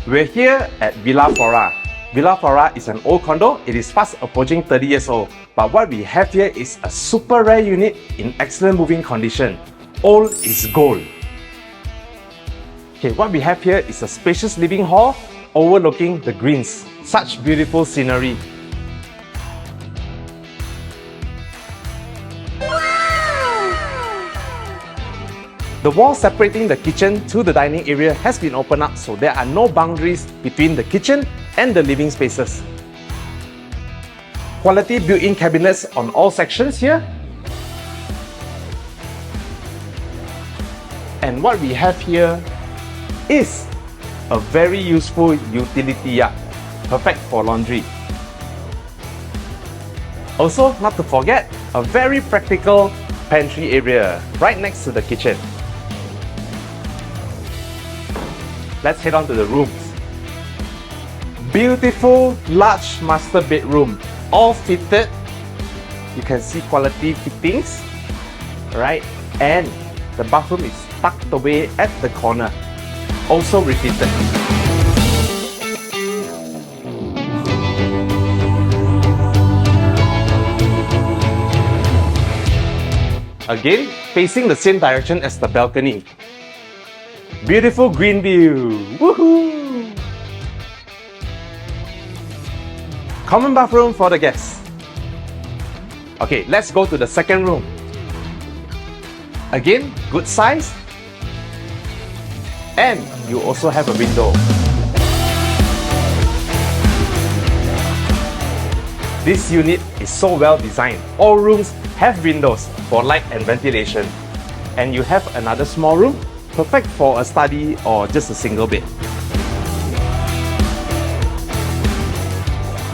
We're here at Villa Flora. Villa Flora is an old condo. It is fast approaching 30 years old. But what we have here is a super rare unit in excellent moving condition. Old is gold. Okay, what we have here is a spacious living hall overlooking the greens. Such beautiful scenery. The wall separating the kitchen to the dining area has been opened up, so there are no boundaries between the kitchen and the living spaces. Quality built-in cabinets on all sections here. And what we have here is a very useful utility yard, perfect for laundry. Also, not to forget, a very practical pantry area right next to the kitchen. Let's head on to the rooms. Beautiful large master bedroom, all fitted. You can see quality fittings, right? And the bathroom is tucked away at the corner, also repeated. Again, facing the same direction as the balcony. Beautiful green view. Woohoo! Common bathroom for the guests. Okay, let's go to the second room. Again, good size. And you also have a window. This unit is so well designed. All rooms have windows for light and ventilation. And you have another small room, perfect for a study or just a single bed.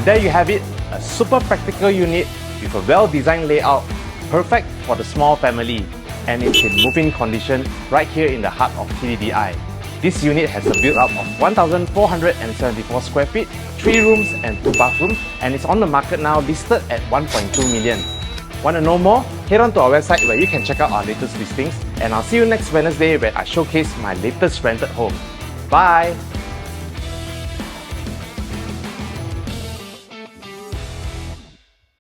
There you have it, a super practical unit with a well-designed layout, perfect for the small family, and it's in moving condition right here in the heart of TTDI. This unit has a build-up of 1,474 square feet, 3 rooms and 2 bathrooms, and it's on the market now listed at 1.2 million. Want to know more? Head on to our website where you can check out our latest listings, and I'll see you next Wednesday where I showcase my latest rented home. Bye!